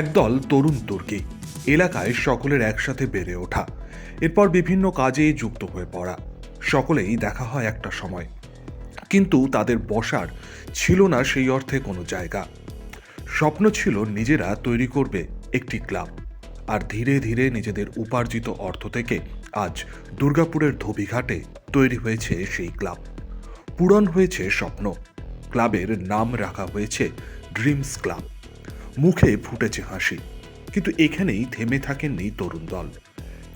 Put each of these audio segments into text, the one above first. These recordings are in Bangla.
একদল তরুণ তুর্কি এলাকায় সকলের একসাথে বেড়ে ওঠা, এরপর বিভিন্ন কাজে যুক্ত হয়ে পড়া। সকলেই দেখা হয় একটা সময়, কিন্তু তাদের বসার ছিল না সেই অর্থে কোনো জায়গা। স্বপ্ন ছিল নিজেরা তৈরি করবে একটি ক্লাব, আর ধীরে ধীরে নিজেদের উপার্জিত অর্থ থেকে আজ দুর্গাপুরের ধোবিঘাটে তৈরি হয়েছে সেই ক্লাব। পূরণ হয়েছে স্বপ্ন। ক্লাবের নাম রাখা হয়েছে ড্রিমস ক্লাব। মুখে ফুটেছে হাসি, কিন্তু এখানেই থেমে থাকেননি তরুণ দল।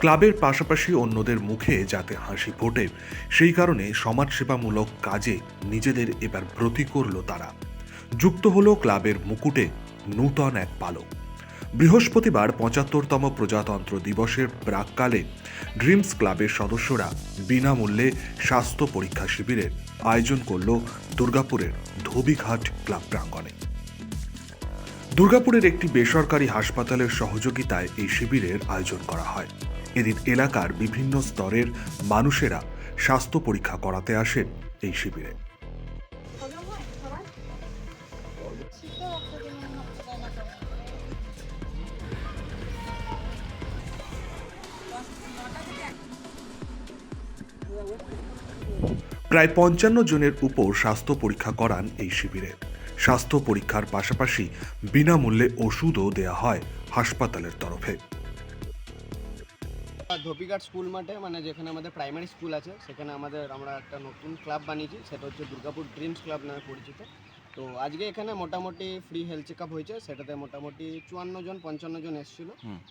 ক্লাবের পাশাপাশি অন্যদের মুখে যাতে হাসি ফোটে, সেই কারণে সমাজসেবামূলক কাজে নিজেদের এবার ব্রতী করল তারা। যুক্ত হলো ক্লাবের মুকুটে নূতন এক পালক। বৃহস্পতিবার ৭৫তম প্রজাতন্ত্র দিবসের প্রাককালে ড্রিমস ক্লাবের সদস্যরা বিনামূল্যে স্বাস্থ্য পরীক্ষা শিবিরের আয়োজন করল দুর্গাপুরের ধোবিঘাট ক্লাব প্রাঙ্গণে। দুর্গাপুরের একটি বেসরকারি হাসপাতালের সহযোগিতায় এই শিবিরের আয়োজন করা হয়। এদিন এলাকার বিভিন্ন স্তরের মানুষেরা স্বাস্থ্য পরীক্ষা করাতে আসেন এই শিবিরে। প্রায় ৫৫ জনের উপর স্বাস্থ্য পরীক্ষা করান এই শিবিরে। স্বাস্থ্য পরীক্ষার পাশাপাশি বিনামূল্যে ওষুধও দেয়া হয় হাসপাতালের তরফে। ধোবিঘাট স্কুল মাঠে, মানে যেখানে আমাদের প্রাইমারি স্কুল আছে, সেখানে আমরা একটা নতুন ক্লাব বানিয়েছি, সেটা হচ্ছে দুর্গাপুর ড্রিমস ক্লাব নামে পরিচিত। তো আজকে এখানে মোটামুটি ফ্রি হেলথ চেক আপ হয়েছে, সেটাতে মোটামুটি ৫৪ জন এসেছিল।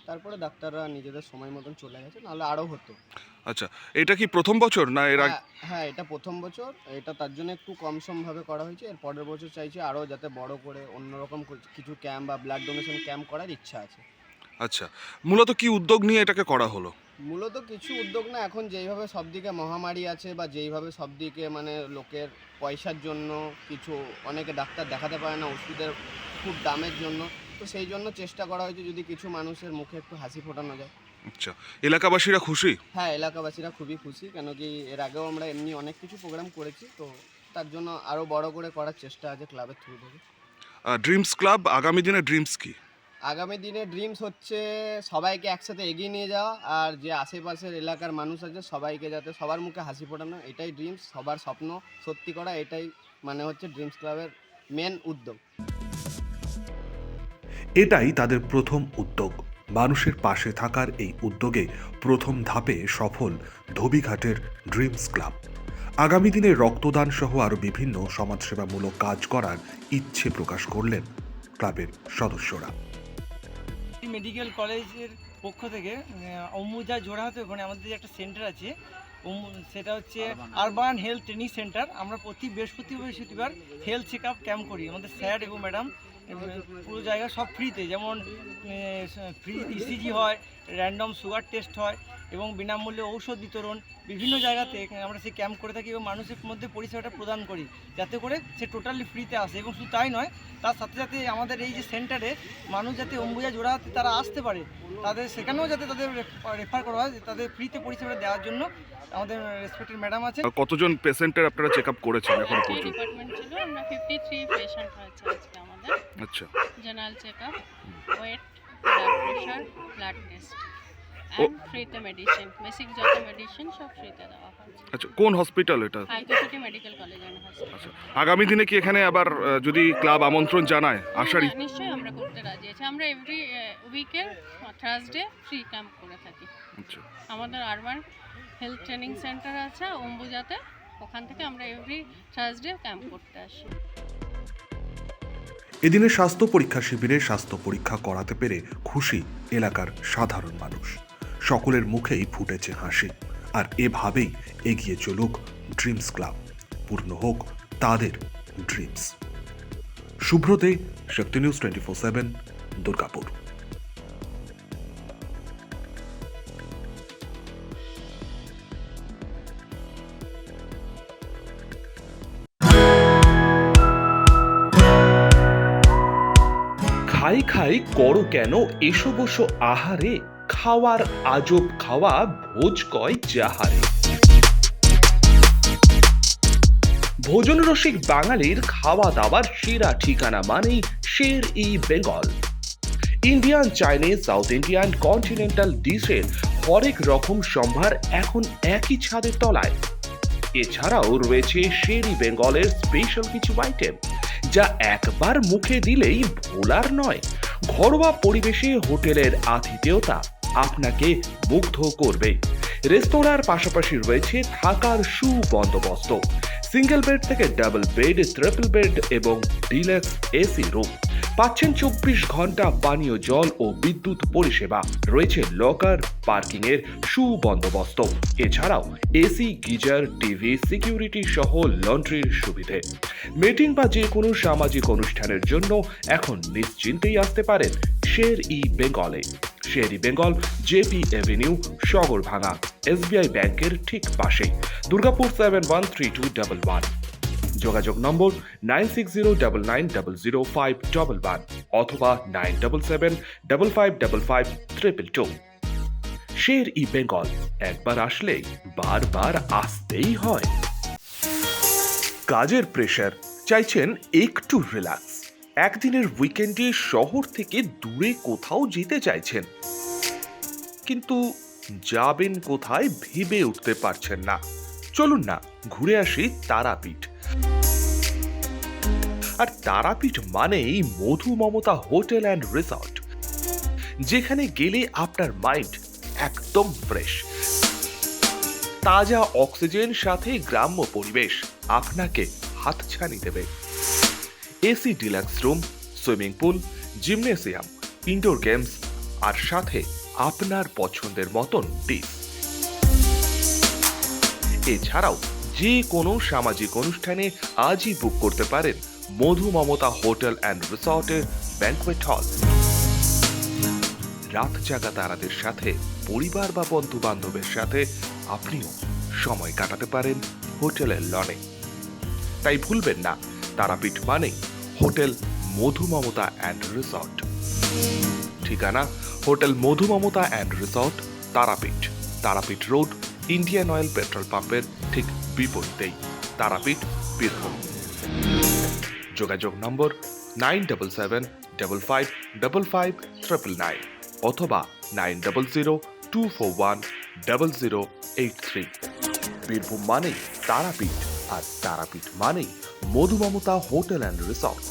তারপরে ডাক্তাররা নিজেদের সময় মতন চলে গেছে, নাহলে আরও হতো। আচ্ছা, এটা কি প্রথম বছর না এর আগে? হ্যাঁ, এটা প্রথম বছর। এটা তার জন্য একটু কমসমভাবে করা হয়েছে। এর পরের বছর চাইছে আরও যাতে বড় করে অন্যরকম কিছু ক্যাম্প বা ব্লাড ডোনেশন ক্যাম্প করার ইচ্ছা আছে। আচ্ছা, মূলত কি উদ্যোগ নিয়ে এটাকে করা হলো? মূলত কিছু উদ্যোগ না, এখন যেইভাবে সবদিকে মহামারী আছে বা যেইভাবে সবদিকে মানে লোকের পয়সার জন্য কিছু অনেকে ডাক্তার দেখাতে পারে না ওষুধের খুব দামের জন্য, তো সেই জন্য চেষ্টা করা হয়েছে যদি কিছু মানুষের মুখে একটু হাসি ফোটানো যায়। আচ্ছা, এলাকাবাসীরা খুশি? হ্যাঁ, এলাকাবাসীরা খুবই খুশি, কেন কি এর আগেও আমরা এমনি অনেক কিছু প্রোগ্রাম করেছি, তো তার জন্য আরও বড় করে করার চেষ্টা আছে ক্লাবের থ্রু থেকে। ড্রিমস ক্লাব আগামী দিনে ড্রিমস কি? আগামী দিনে ড্রিমস হচ্ছে সবাইকে একসাথে এগিয়ে নিয়ে যাওয়া, আর যে আশেপাশের এলাকার মানুষ আছে সবাইকে যাতে সবার মুখে হাসি ফোটানো, এটাই ড্রিমস। সবার স্বপ্ন সত্যি করা, এটাই মানে হচ্ছে ড্রিমস ক্লাবের মেন উদ্যোগ। এটাই তাদের প্রথম উদ্যোগ। মানুষের পাশে থাকার এই উদ্যোগে প্রথম ধাপে সফল ধোবিঘাটের ড্রিমস ক্লাব। আগামী দিনে রক্তদান সহ আরও বিভিন্ন সমাজসেবামূলক কাজ করার ইচ্ছে প্রকাশ করলেন ক্লাবের সদস্যরা। মেডিকেল কলেজের পক্ষ থেকে অম্বুজা জোড়াহাতে ওখানে আমাদের যে একটা সেন্টার আছে, সেটা হচ্ছে আরবান হেলথ ট্রেনিং সেন্টার। আমরা প্রতি বৃহস্পতিবার হেলথ চেক আপ ক্যাম্প করি। আমাদের স্যার এবং ম্যাডাম পুরো জায়গা সব ফ্রিতে, যেমন ফ্রি ইসিজি হয়, র্যান্ডম সুগার টেস্ট হয় এবং বিনামূল্যে ঔষধ বিতরণ বিভিন্ন জায়গাতে আমরা সেই ক্যাম্প করে থাকি এবং মানুষের মধ্যে পরিষেবাটা প্রদান করি, যাতে করে সে টোটালি ফ্রিতে আসে। এবং শুধু তাই নয়, তার সাথে সাথে আমাদের এই যে সেন্টারে মানুষ যাতে অম্বুজা জোড়াহাতে তারা আসতে পারে, তাদের সেখানেও যাতে তাদের রেফার করা হয়, তাদের ফ্রিতে পরিষেবা দেওয়ার জন্য আমাদের রেসপেক্টেড ম্যাডাম আছে। কতজন পেশেন্টের আপনারা চেক আপ করেছেন এখন পর্যন্ত? ডিপার্টমেন্ট ছিল, আমরা 53 পেশেন্ট হয়েছে আজকে আমাদের। আচ্ছা, general check up, weight, blood pressure, blood test and ফ্রিতে মেডিসিন, বেসিক যত মেডিসিন সব ফ্রিতে দেওয়া হচ্ছে। আচ্ছা, কোন হসপিটাল এটা? High court medical college and hospital. আচ্ছা, আগামী দিনে কি এখানে আবার যদি ক্লাব আমন্ত্রণ জানায় আসারই? নিশ্চয়ই আমরা করতে রাজি আছি। আমরা এভরি উইকের থার্সডে ফ্রি ক্যাম্প করে থাকি। আচ্ছা, আমাদের আরবান হেলথ ট্রেনিং সেন্টার আছে অম্বুজাতে, ওখান থেকে আমরা এভরি থার্সডে ক্যাম্প করতে আসি। এদিনে স্বাস্থ্য পরীক্ষা শিবিরে স্বাস্থ্য পরীক্ষা করাতে পেরে খুশি এলাকার সাধারণ মানুষ। সকলের মুখেই ফুটেছে হাসি, আর এভাবেই এগিয়ে চলুক ড্রিমস ক্লাব। পূর্ণ হোক তাদের ড্রিমস। শুভ্রতে, শক্তি নিউজ 24/7, দুর্গাপুর। খাই খাই করো কেন এসো বসো আহারে, খাওয়ার আজব খাওয়া ভোজ কয় যাহারে। ভোজন রসিক বাঙালির খাওয়া দাওয়ার সেরা ঠিকানা মানেই Sher e Bengal. Indian, Chinese, South Indian, continental ডিশের হরেক রকম সম্ভার এখন একই ছাদের তলায়। এছাড়াও রয়েছে শেরি বেঙ্গলের স্পেশাল কিছু আইটেম, যা একবার মুখে দিলেই ভোলার নয়। ঘরোয়া পরিবেশে হোটেলের আতিথেয়তা আপনাকে মুগ্ধ করবে। রেস্তোরাঁর পাশাপাশি রয়েছে থাকার সুবন্দোবস্ত, সিঙ্গেল বেড থেকে ডাবল বেড, ট্রিপল বেড এবং ডিলাক্স এসি রুম। পাচ্ছেন 24 ঘন্টা পানীয় জল ও বিদ্যুৎ পরিষেবা। রয়েছে লকার, পার্কিং এর সুবন্দোবস্ত। এছাড়াও এসি, গিজার, টিভি, সিকিউরিটি সহ লন্ড্রির সুবিধে। মিটিং বা যে কোনো সামাজিক অনুষ্ঠানের জন্য এখন নিশ্চিন্তেই আসতে পারেন শের-ই বেঙ্গলে। Sher e Bengal, JP Avenue, Sagarbhanga, SBI ব্যাংকের ঠিক পাশেই, দুর্গাপুর 713211। যোগাযোগ নম্বর 9609900511 অথবা 9775555222। শের-ই বেঙ্গল, একবার আসলে বারবার আসতেই হয়। কাজের প্রেশার, চাইছেন একটু রিল্যাক্স, একদিনের উইকেন্ডে শহর থেকে দূরে কোথাও যেতে চাইছেন, কিন্তু যাবেন কোথায় ভেবে উঠতে পারছেন না। চলুন না ঘুরে আসি তারাপীঠ। আর তারাপীঠ মানেই মধু মমতা হোটেল অ্যান্ড রিসর্ট, যেখানে গেলে আপনার মাইন্ড একদম ফ্রেশ। তাজা অক্সিজেন সাথে গ্রাম্য পরিবেশ আপনাকে হাতছানি দেবে। AC deluxe room, swimming pool, gymnasium, indoor games আর সাথে আপনার পছন্দের মতন ডিশ। এছাড়াও যে কোনো সামাজিক অনুষ্ঠানে আজই বুক করতে পারেন মধু মমতা হোটেল অ্যান্ড রিসর্টের ব্যাংকোয়েট হল। রাত জাগা তারাদের সাথে, পরিবার বা বন্ধু বান্ধবের সাথে আপনিও সময় কাটাতে পারেন হোটেলের লনে। তাই ভুলবেন না, তারাপীঠ মানে hotel Madhu Mamata and resort. ঠিকানা hotel Madhu Mamata and resort, Tarapith, Tarapith road, Indian oil petrol পাম্পের ঠিক বিপরীতেই, তারাপীঠ, বীরভূম। যোগাযোগ নম্বর 9775555999 অথবা 9002410083। বীরভূম মানেই তারাপীঠ, আর তারাপীঠ মানেই মধু মমতা হোটেল অ্যান্ড রিসর্ট।